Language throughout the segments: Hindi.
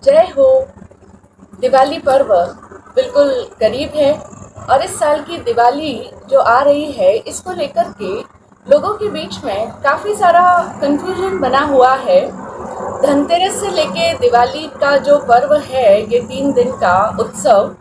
जय हो। दिवाली पर्व बिल्कुल करीब है और इस साल की दिवाली जो आ रही है इसको लेकर के लोगों के बीच में काफ़ी सारा कंफ्यूजन बना हुआ है। धनतेरस से लेके दिवाली का जो पर्व है ये 3 दिन का उत्सव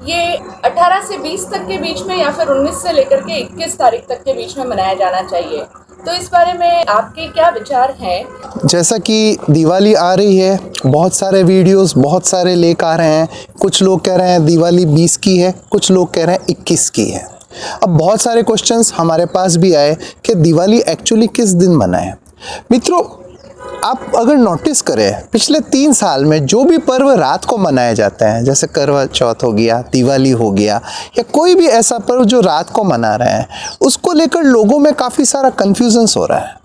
ये 18 से 20 तक के बीच में या फिर 19 से लेकर के 21 तारीख तक के बीच में मनाया जाना चाहिए। तो इस बारे में आपके क्या विचार हैं? जैसा कि दिवाली आ रही है, बहुत सारे वीडियोस बहुत सारे लेकर आ रहे हैं। कुछ लोग कह रहे हैं दिवाली 20 की है, कुछ लोग कह रहे हैं 21 की है। अब बहुत सारे क्वेश्चंस हमारे पास भी आए कि दिवाली एक्चुअली किस दिन मनाएं। मित्रों, आप अगर नोटिस करें पिछले 3 साल में जो भी पर्व रात को मनाए जाते हैं, जैसे करवा चौथ हो गया, दिवाली हो गया या कोई भी ऐसा पर्व जो रात को मना रहे हैं, उसको लेकर लोगों में काफ़ी सारा कन्फ्यूज़न्स हो रहा है।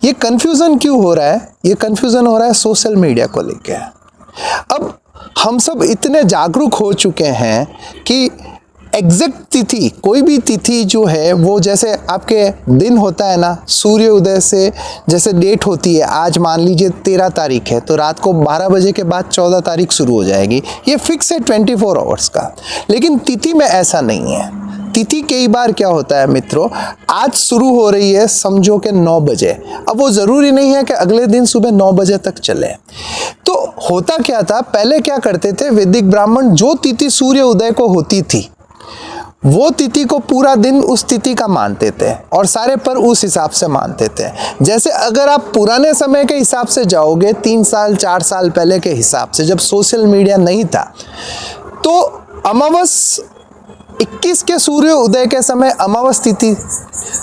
ये कन्फ्यूज़न क्यों हो रहा है? ये कन्फ्यूज़न हो रहा है सोशल मीडिया को लेकर। अब हम सब इतने जागरूक हो चुके हैं कि एग्जैक्ट तिथि, कोई भी तिथि जो है वो जैसे आपके दिन होता है ना, सूर्य उदय से जैसे डेट होती है, आज मान लीजिए 13 तारीख है तो रात को 12 बजे के बाद 14 तारीख शुरू हो जाएगी। ये फिक्स है 24 आवर्स का। लेकिन तिथि में ऐसा नहीं है। तिथि कई बार क्या होता है मित्रों, आज शुरू हो रही है समझो कि 9 बजे, अब वो ज़रूरी नहीं है कि अगले दिन सुबह 9 बजे तक चले। तो होता क्या था, पहले क्या करते थे वैदिक ब्राह्मण, जो तिथि सूर्य उदय को होती थी वो तिथि को पूरा दिन उस तिथि का मानते थे और सारे पर्व उस हिसाब से मानते थे। जैसे अगर आप पुराने समय के हिसाब से जाओगे, 3 साल 4 साल पहले के हिसाब से, जब सोशल मीडिया नहीं था, तो अमावस 21 के सूर्य उदय के समय अमावस तिथि,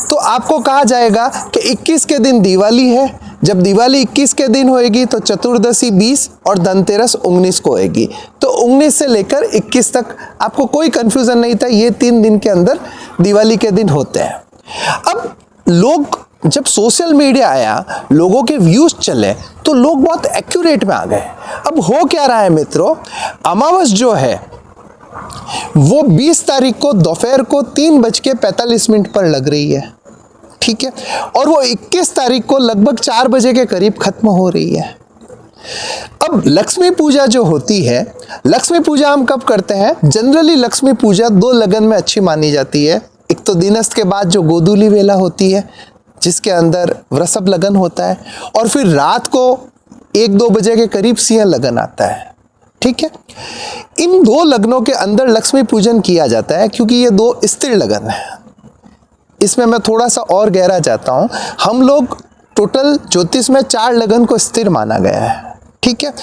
तो आपको कहा जाएगा कि 21 के दिन दिवाली है। जब दिवाली 21 के दिन होएगी तो चतुर्दशी 20 और धनतेरस 19 को होएगी। तो 19 से लेकर 21 तक आपको कोई कंफ्यूजन नहीं था, ये 3 दिन के अंदर दिवाली के दिन होते हैं। अब लोग, जब सोशल मीडिया आया, लोगों के व्यूज चले तो लोग बहुत एक्यूरेट में आ गए। अब हो क्या रहा है मित्रों, अमावस जो है वो 20 तारीख को दोपहर को 3:45 पर लग रही है, ठीक है, और वो 21 तारीख को लगभग 4 बजे के करीब खत्म हो रही है। अब लक्ष्मी पूजा जो होती है, लक्ष्मी पूजा हम कब करते हैं? जनरली लक्ष्मी पूजा 2 लगन में अच्छी मानी जाती है। एक तो दिनस्थ के बाद जो गोधूली वेला होती है जिसके अंदर वृषभ लगन होता है, और फिर रात को 1-2 बजे के करीब सिंह लगन आता है, ठीक है। इन 2 लग्नों के अंदर लक्ष्मी पूजन किया जाता है क्योंकि ये 2 स्थिर लगन है। इसमें मैं थोड़ा सा और गहरा जाता हूं। हम लोग टोटल ज्योतिष में 4 लगन को स्थिर माना गया है, ठीक है,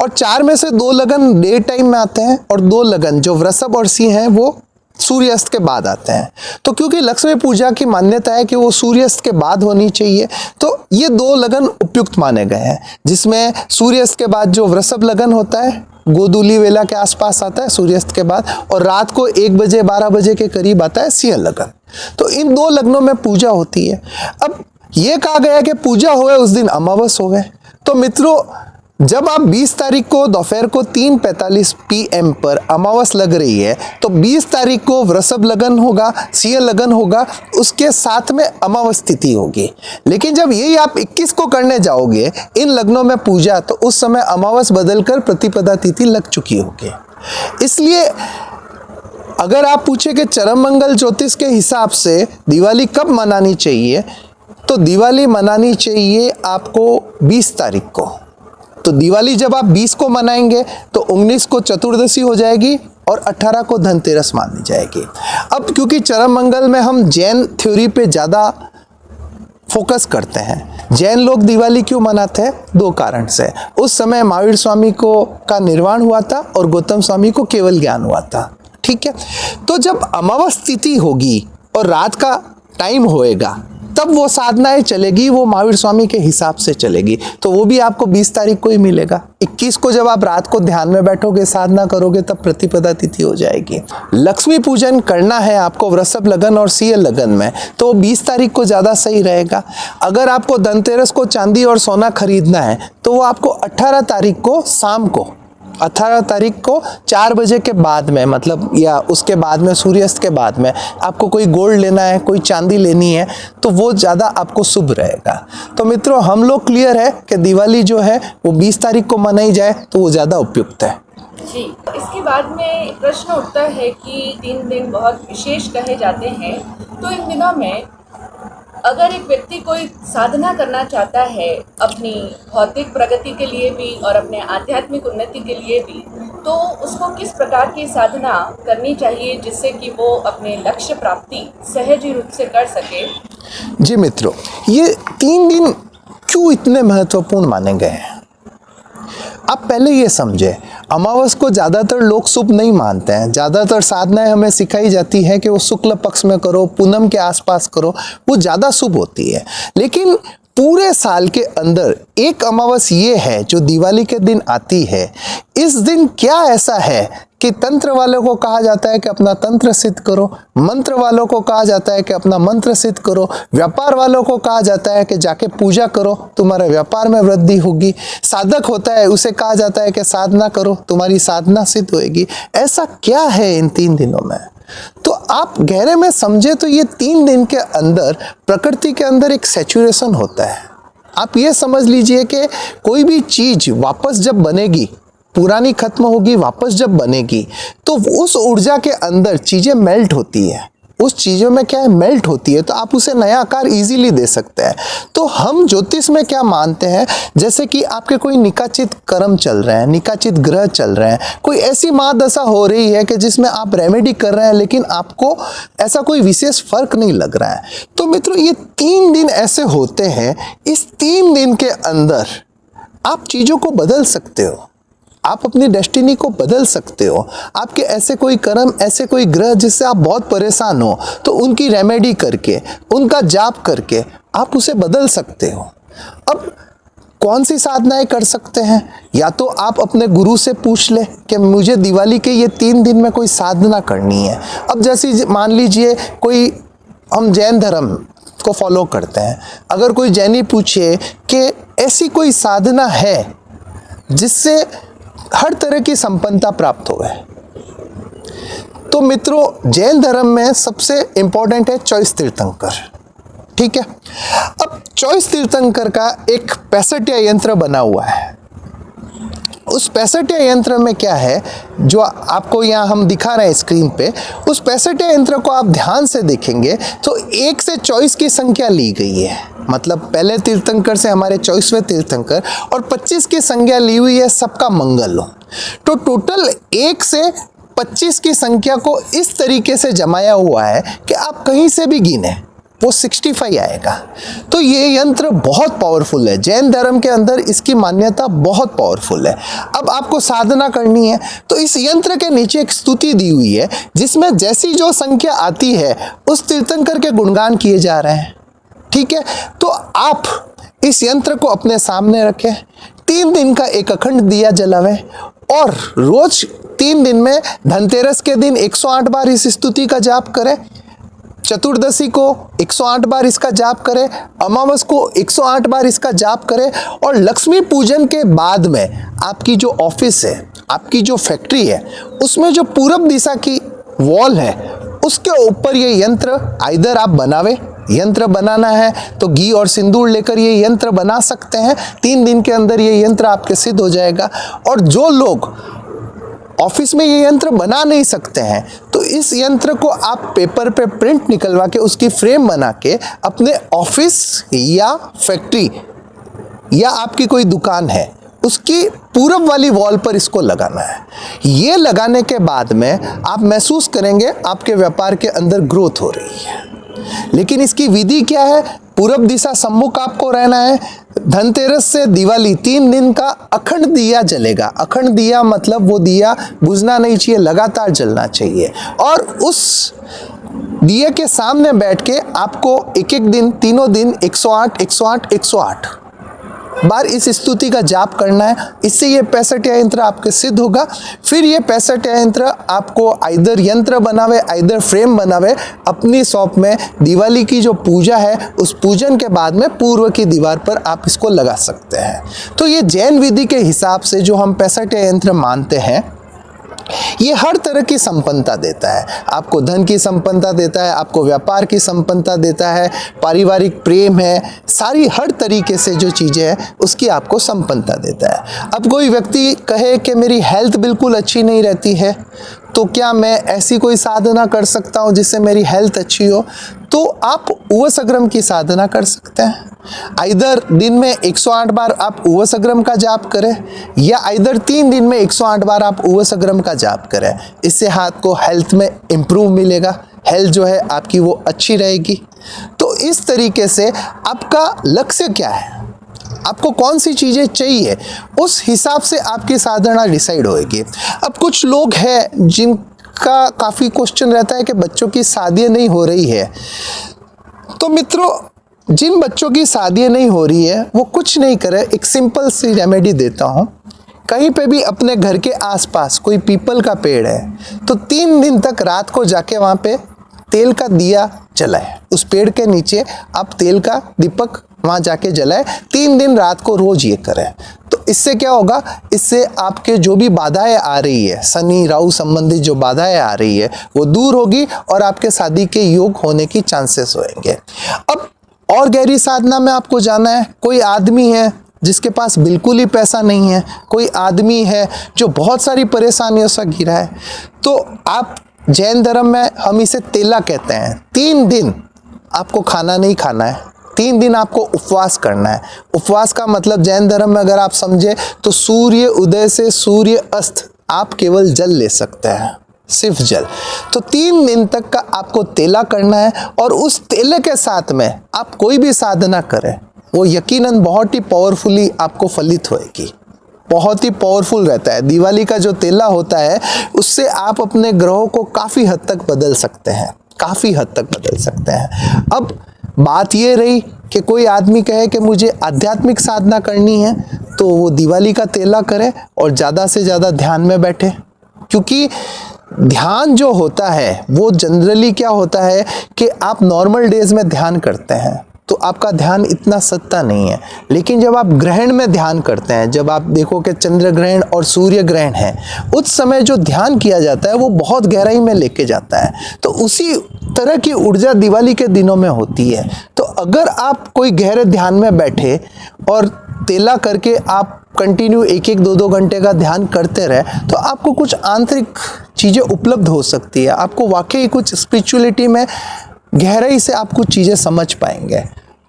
और 4 में से 2 लगन डे टाइम में आते हैं और 2 लगन जो वृषभ और सिंह हैं वो सूर्यास्त के बाद आते हैं। तो क्योंकि लक्ष्मी पूजा की मान्यता है कि वो सूर्यास्त के बाद होनी चाहिए, तो ये 2 लगन उपयुक्त माने गए हैं, जिसमें सूर्यास्त के बाद जो वृषभ लगन होता है गोधूली वेला के आसपास आता है सूर्यास्त के बाद, और रात को 1 बजे 12 बजे के करीब आता है सिंह लगन। तो इन 2 लग्नों में पूजा होती है। अब ये कहा गया कि पूजा होए उस दिन अमावस हो गए। तो मित्रों, जब आप 20 तारीख को दोपहर को 3:45 PM पर अमावस लग रही है तो 20 तारीख को वृषभ लगन होगा, सिंह लगन होगा, उसके साथ में अमावस तिथि होगी। लेकिन जब यही आप 21 को करने जाओगे इन लग्नों में पूजा, तो उस समय अमावस बदलकर प्रतिपदा तिथि लग चुकी होगी। इसलिए अगर आप पूछे कि चरम मंगल ज्योतिष के हिसाब से दिवाली कब मनानी चाहिए, तो दिवाली मनानी चाहिए आपको 20 तारीख को। तो दिवाली जब आप 20 को मनाएंगे तो 19 को चतुर्दशी हो जाएगी और 18 को धनतेरस मानी जाएगी। अब क्योंकि चरम मंगल में हम जैन थ्योरी पे ज़्यादा फोकस करते हैं। जैन लोग दिवाली क्यों मनाते हैं? 2 कारण से। उस समय महावीर स्वामी को का निर्वाण हुआ था और गौतम स्वामी को केवल ज्ञान हुआ था, ठीक है। तो जब अमावस तिथि होगी और रात का टाइम होएगा तब वो साधनाएं चलेगी, वो महावीर स्वामी के हिसाब से चलेगी, तो वो भी आपको 20 तारीख को ही मिलेगा। 21 को जब आप रात को ध्यान में बैठोगे, साधना करोगे, तब प्रतिपदा तिथि हो जाएगी। लक्ष्मी पूजन करना है आपको वृषभ लगन और सिंह लगन में, तो 20 तारीख को ज़्यादा सही रहेगा। अगर आपको धनतेरस को चांदी और सोना खरीदना है तो वो आपको 18 तारीख को शाम को 18 तारीख को 4 बजे के बाद में, मतलब या उसके बाद में, सूर्यास्त के बाद में आपको कोई गोल्ड लेना है, कोई चांदी लेनी है, तो वो ज़्यादा आपको शुभ रहेगा। तो मित्रों, हम लोग क्लियर है कि दिवाली जो है वो 20 तारीख को मनाई जाए तो वो ज़्यादा उपयुक्त है। जी, इसके बाद में प्रश्न उठता है कि 3 दिन बहुत विशेष कहे जाते हैं, तो इन दिनों में अगर एक व्यक्ति कोई साधना करना चाहता है अपनी भौतिक प्रगति के लिए भी और अपने आध्यात्मिक उन्नति के लिए भी, तो उसको किस प्रकार की साधना करनी चाहिए जिससे कि वो अपने लक्ष्य प्राप्ति सहज रूप से कर सके? जी मित्रों, ये 3 दिन क्यों इतने महत्वपूर्ण माने गए हैं? आप पहले ये समझे, अमावस को ज़्यादातर लोग शुभ नहीं मानते हैं। ज़्यादातर साधनाएं हमें सिखाई जाती है कि वो शुक्ल पक्ष में करो, पूनम के आसपास करो, वो ज़्यादा शुभ होती है। लेकिन पूरे साल के अंदर एक अमावस ये है जो दिवाली के दिन आती है। इस दिन क्या ऐसा है कि तंत्र वालों को कहा जाता है कि अपना तंत्र सिद्ध करो, मंत्र वालों को कहा जाता है कि अपना मंत्र सिद्ध करो, व्यापार वालों को कहा जाता है कि जाके पूजा करो, तुम्हारे व्यापार में वृद्धि होगी, साधक होता है उसे कहा जाता है कि साधना करो, तुम्हारी साधना सिद्ध होगी। ऐसा क्या है इन 3 दिनों में? तो आप गहरे में समझे तो ये 3 दिन के अंदर प्रकृति के अंदर एक सैचुरेशन होता है। आप ये समझ लीजिए कि कोई भी चीज वापस जब बनेगी, पुरानी खत्म होगी, वापस जब बनेगी, तो उस ऊर्जा के अंदर चीजें मेल्ट होती है। उस चीज़ों में क्या है, मेल्ट होती है, तो आप उसे नया आकार इजीली दे सकते हैं। तो हम ज्योतिष में क्या मानते हैं, जैसे कि आपके कोई निकाचित कर्म चल रहे हैं, निकाचित ग्रह चल रहे हैं, कोई ऐसी महादशा हो रही है कि जिसमें आप रेमेडी कर रहे हैं लेकिन आपको ऐसा कोई विशेष फर्क नहीं लग रहा है। तो मित्रों, ये 3 दिन ऐसे होते हैं, इस 3 दिन के अंदर आप चीज़ों को बदल सकते हो, आप अपनी डेस्टिनी को बदल सकते हो। आपके ऐसे कोई कर्म, ऐसे कोई ग्रह जिससे आप बहुत परेशान हो, तो उनकी रेमेडी करके, उनका जाप करके आप उसे बदल सकते हो। अब कौन सी साधनाएं कर सकते हैं? या तो आप अपने गुरु से पूछ ले कि मुझे दिवाली के ये 3 दिन में कोई साधना करनी है। अब जैसे मान लीजिए कोई, हम जैन धर्म को फॉलो करते हैं, अगर कोई जैनी पूछे कि ऐसी कोई साधना है जिससे हर तरह की संपन्नता प्राप्त हो गए, तो मित्रों जैन धर्म में सबसे इंपॉर्टेंट है 24 तीर्थंकर। ठीक है, अब 24 तीर्थंकर का एक 65 यंत्र बना हुआ है। उस 65 यंत्र में क्या है, जो आपको यहाँ हम दिखा रहे हैं स्क्रीन पे, उस 65 यंत्र को आप ध्यान से देखेंगे तो 1 से 24 की संख्या ली गई है। मतलब पहले तीर्थंकर से हमारे 24वें तीर्थंकर और 25 की संख्या ली हुई है, सबका मंगल हो। तो टोटल 1 से 25 की संख्या को इस तरीके से जमाया हुआ है कि आप कहीं से भी गिने वो 65 आएगा। तो ये यंत्र बहुत पावरफुल है, जैन धर्म के अंदर इसकी मान्यता बहुत पावरफुल है। अब आपको साधना करनी है तो इस यंत्र के नीचे एक स्तुति दी हुई है, जिसमें जैसी जो संख्या आती है उस तीर्थंकर के गुणगान किए जा रहे हैं। ठीक है, तो आप इस यंत्र को अपने सामने रखें, 3 दिन का एक अखंड दिया जलावें और रोज 3 दिन में धनतेरस के दिन 108 बार इस स्तुति का जाप करें, चतुर्दशी को 108 बार इसका जाप करें, अमावस को 108 बार इसका जाप करें, और लक्ष्मी पूजन के बाद में आपकी जो ऑफिस है, आपकी जो फैक्ट्री है, उसमें जो पूरब दिशा की वॉल है उसके ऊपर ये यंत्र आइदर आप बनावे, यंत्र बनाना है तो घी और सिंदूर लेकर ये यंत्र बना सकते हैं। 3 दिन के अंदर ये यंत्र आपके सिद्ध हो जाएगा। और जो लोग ऑफिस में ये यंत्र बना नहीं सकते हैं तो इस यंत्र को आप पेपर पे प्रिंट निकलवा के उसकी फ्रेम बना के अपने ऑफिस या फैक्ट्री या आपकी कोई दुकान है उसकी पूरब वाली वॉल पर इसको लगाना है। ये लगाने के बाद में आप महसूस करेंगे आपके व्यापार के अंदर ग्रोथ हो रही है। लेकिन इसकी विधि क्या है, पूरब दिशा सम्मुख आपको रहना है। धनतेरस से दिवाली 3 दिन का अखंड दिया जलेगा। अखंड दिया मतलब वो दिया बुझना नहीं चाहिए, लगातार जलना चाहिए। और उस दिए के सामने बैठ के आपको एक एक दिन, तीनों दिन 108 108 108 बार इस स्तुति का जाप करना है। इससे ये 65 यंत्र आपके सिद्ध होगा। फिर ये 65 यंत्र आपको आइदर यंत्र बनावे, आइदर फ्रेम बनावे, अपनी शॉप में दिवाली की जो पूजा है उस पूजन के बाद में पूर्व की दीवार पर आप इसको लगा सकते हैं। तो ये जैन विधि के हिसाब से जो हम 65 यंत्र मानते हैं, ये हर तरह की संपन्नता देता है। आपको धन की संपन्नता देता है, आपको व्यापार की संपन्नता देता है, पारिवारिक प्रेम है, सारी हर तरीके से जो चीज़ें हैं उसकी आपको संपन्नता देता है। अब कोई व्यक्ति कहे कि मेरी हेल्थ बिल्कुल अच्छी नहीं रहती है, तो क्या मैं ऐसी कोई साधना कर सकता हूँ जिससे मेरी हेल्थ अच्छी हो? तो आप उवसग्रम की साधना कर सकते हैं। आइदर दिन में 108 बार आप उवसग्रम का जाप करें, या आइदर 3 दिन में 108 बार आप उवसग्रम का जाप करें। इससे हाथ को हेल्थ में इम्प्रूव मिलेगा, हेल्थ जो है आपकी वो अच्छी रहेगी। तो इस तरीके से आपका लक्ष्य क्या है, आपको कौन सी चीज़ें चाहिए, उस हिसाब से आपकी साधना डिसाइड होएगी। अब कुछ लोग हैं जिनका काफ़ी क्वेश्चन रहता है कि बच्चों की शादी नहीं हो रही है। तो मित्रों, जिन बच्चों की शादी नहीं हो रही है वो कुछ नहीं करे, एक सिंपल सी रेमेडी देता हूँ। कहीं पे भी अपने घर के आसपास कोई पीपल का पेड़ है तो 3 दिन तक रात को जाके वहाँ पे तेल का दिया जलाए। उस पेड़ के नीचे आप तेल का दीपक वहाँ जाके जलाए। 3 दिन रात को रोज ये करें। तो इससे क्या होगा, इससे आपके जो भी बाधाएं आ रही है, शनि राहु संबंधित जो बाधाएं आ रही है वो दूर होगी और आपके शादी के योग होने की चांसेस होंगे। अब और गहरी साधना में आपको जाना है। कोई आदमी है जिसके पास बिल्कुल ही पैसा नहीं है, कोई आदमी है जो बहुत सारी परेशानियों से घिरा है, तो आप जैन धर्म में हम इसे तेला कहते हैं। 3 दिन आपको खाना नहीं खाना है, 3 दिन आपको उपवास करना है। उपवास का मतलब जैन धर्म में अगर आप समझे तो सूर्य उदय से सूर्य अस्त आप केवल जल ले सकते हैं, सिर्फ जल। तो 3 दिन तक का आपको तेला करना है और उस तेले के साथ में आप कोई भी साधना करें वो यकीनन बहुत ही पावरफुली आपको फलित होएगी, बहुत ही पावरफुल रहता है। दिवाली का जो तेला होता है उससे आप अपने ग्रहों को काफ़ी हद तक बदल सकते हैं, काफ़ी हद तक बदल सकते हैं। अब बात ये रही कि कोई आदमी कहे कि मुझे आध्यात्मिक साधना करनी है तो वो दिवाली का तेला करे और ज़्यादा से ज़्यादा ध्यान में बैठे, क्योंकि ध्यान जो होता है वो जनरली क्या होता है कि आप नॉर्मल डेज में ध्यान करते हैं तो आपका ध्यान इतना सत्ता नहीं है। लेकिन जब आप ग्रहण में ध्यान करते हैं, जब आप देखो कि चंद्र ग्रहण और सूर्य ग्रहण है, उस समय जो ध्यान किया जाता है वो बहुत गहराई में लेके जाता है। तो उसी तरह की ऊर्जा दिवाली के दिनों में होती है। तो अगर आप कोई गहरे ध्यान में बैठे और तेला करके आप कंटिन्यू 1-1, 2-2 घंटे का ध्यान करते रहे तो आपको कुछ आंतरिक चीज़ें उपलब्ध हो सकती है। आपको वाकई कुछ स्पिरिचुअलिटी में गहराई से आप कुछ चीज़ें समझ पाएंगे।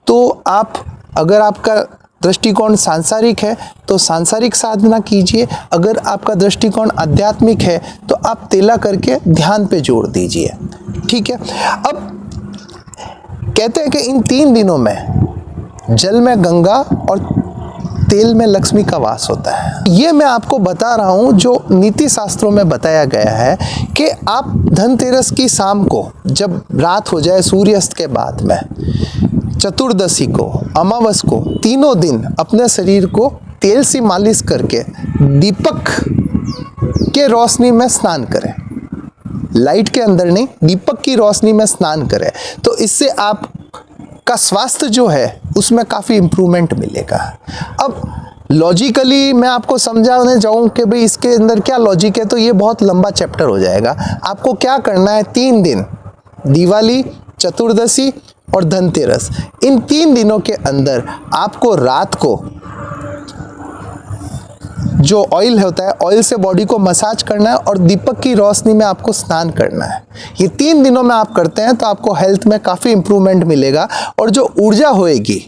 तो आप, अगर आपका दृष्टिकोण सांसारिक है तो सांसारिक साधना कीजिए, अगर आपका दृष्टिकोण आध्यात्मिक है तो आप तेला करके ध्यान पे जोड़ दीजिए। ठीक है। अब कहते हैं कि इन 3 दिनों में जल में गंगा और तेल में लक्ष्मी का वास होता है। ये मैं आपको बता रहा हूँ जो नीति शास्त्रों में बताया गया है कि आप धनतेरस की शाम को, जब रात हो जाए सूर्यास्त के बाद में, चतुर्दशी को, अमावस को, तीनों दिन अपने शरीर को तेल से मालिश करके दीपक के रोशनी में स्नान करें। लाइट के अंदर नहीं, दीपक की रोशनी में स्नान करें। तो इससे आप का स्वास्थ्य जो है उसमें काफ़ी इम्प्रूवमेंट मिलेगा। अब लॉजिकली मैं आपको समझाने जाऊँ कि भाई इसके अंदर क्या लॉजिक है तो ये बहुत लंबा चैप्टर हो जाएगा। आपको क्या करना है, 3 दिन, दिवाली, चतुर्दशी और धनतेरस, इन 3 दिनों के अंदर आपको रात को जो ऑयल होता है, ऑयल से बॉडी को मसाज करना है और दीपक की रोशनी में आपको स्नान करना है। ये 3 दिनों में आप करते हैं तो आपको हेल्थ में काफ़ी इम्प्रूवमेंट मिलेगा और जो ऊर्जा होएगी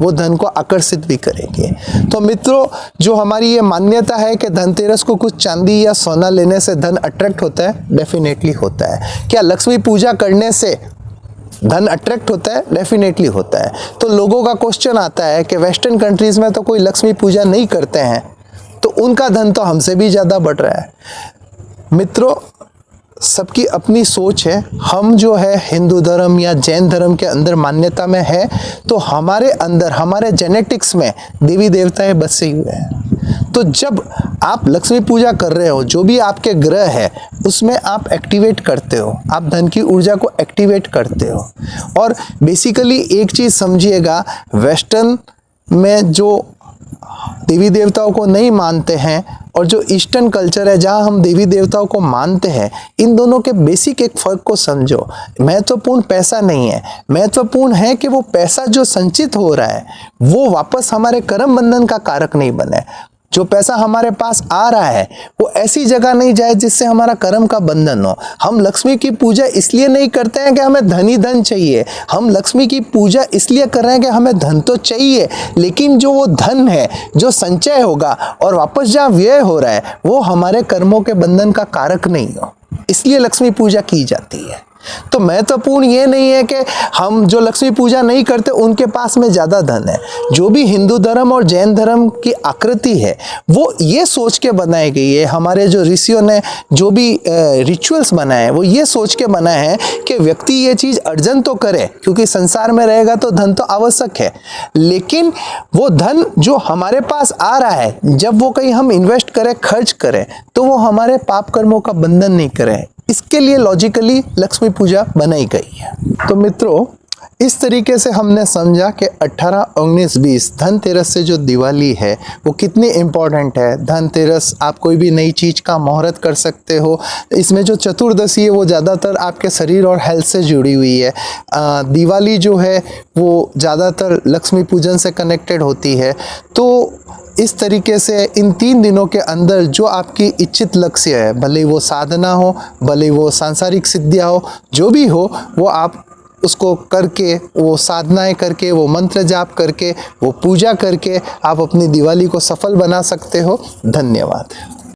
वो धन को आकर्षित भी करेगी। तो मित्रों, जो हमारी ये मान्यता है कि धनतेरस को कुछ चांदी या सोना लेने से धन अट्रैक्ट होता है, डेफिनेटली होता है। क्या लक्ष्मी पूजा करने से धन अट्रैक्ट होता है? डेफिनेटली होता है। तो लोगों का क्वेश्चन आता है कि वेस्टर्न कंट्रीज़ में तो कोई लक्ष्मी पूजा नहीं करते हैं तो उनका धन तो हमसे भी ज़्यादा बढ़ रहा है। मित्रों, सबकी अपनी सोच है। हम जो है हिंदू धर्म या जैन धर्म के अंदर मान्यता में है, तो हमारे अंदर हमारे जेनेटिक्स में देवी देवताएं बसे हुए हैं। तो जब आप लक्ष्मी पूजा कर रहे हो, जो भी आपके ग्रह है उसमें आप एक्टिवेट करते हो, आप धन की ऊर्जा को एक्टिवेट करते हो। और बेसिकली एक चीज़ समझिएगा, वेस्टर्न में जो देवी देवताओं को नहीं मानते हैं और जो ईस्टर्न कल्चर है जहां हम देवी देवताओं को मानते हैं, इन दोनों के बेसिक एक फ़र्क को समझो। महत्वपूर्ण पैसा नहीं है, महत्वपूर्ण है कि वो पैसा जो संचित हो रहा है वो वापस हमारे कर्म बंधन का कारक नहीं बने। जो पैसा हमारे पास आ रहा है वो ऐसी जगह नहीं जाए जिससे हमारा कर्म का बंधन हो। हम लक्ष्मी की पूजा इसलिए नहीं करते हैं कि हमें धन ही धन चाहिए, हम लक्ष्मी की पूजा इसलिए कर रहे हैं कि हमें धन तो चाहिए, लेकिन जो वो धन है जो संचय होगा और वापस जहाँ व्यय हो रहा है वो हमारे कर्मों के बंधन का कारक नहीं हो, इसलिए लक्ष्मी पूजा की जाती है। तो महत्वपूर्ण ये नहीं है कि हम जो लक्ष्मी पूजा नहीं करते उनके पास में ज़्यादा धन है। जो भी हिंदू धर्म और जैन धर्म की आकृति है वो ये सोच के बनाई गई है, हमारे जो ऋषियों ने जो भी रिचुअल्स बनाए वो ये सोच के बनाए हैं कि व्यक्ति ये चीज़ अर्जन तो करे, क्योंकि संसार में रहेगा तो धन तो आवश्यक है, लेकिन वो धन जो हमारे पास आ रहा है जब वो कहीं हम इन्वेस्ट करें, खर्च करें, तो वो हमारे पाप कर्मों का बंधन नहीं करे। इसके लिए लॉजिकली लक्ष्मी पूजा बनाई गई है। तो मित्रों, इस तरीके से हमने समझा कि 18, 19, 20 धनतेरस से जो दिवाली है वो कितनी इम्पॉर्टेंट है। धनतेरस आप कोई भी नई चीज़ का मुहूर्त कर सकते हो। इसमें जो चतुर्दशी है वो ज़्यादातर आपके शरीर और हेल्थ से जुड़ी हुई है। दिवाली जो है वो ज़्यादातर लक्ष्मी पूजन से कनेक्टेड होती है। तो इस तरीके से इन 3 दिनों के अंदर जो आपकी इच्छित लक्ष्य है, भले वो साधना हो, भले वो सांसारिक सिद्धियाँ हो, जो भी हो, वो आप उसको करके, वो साधनाएं करके, वो मंत्र जाप करके, वो पूजा करके आप अपनी दिवाली को सफल बना सकते हो। धन्यवाद।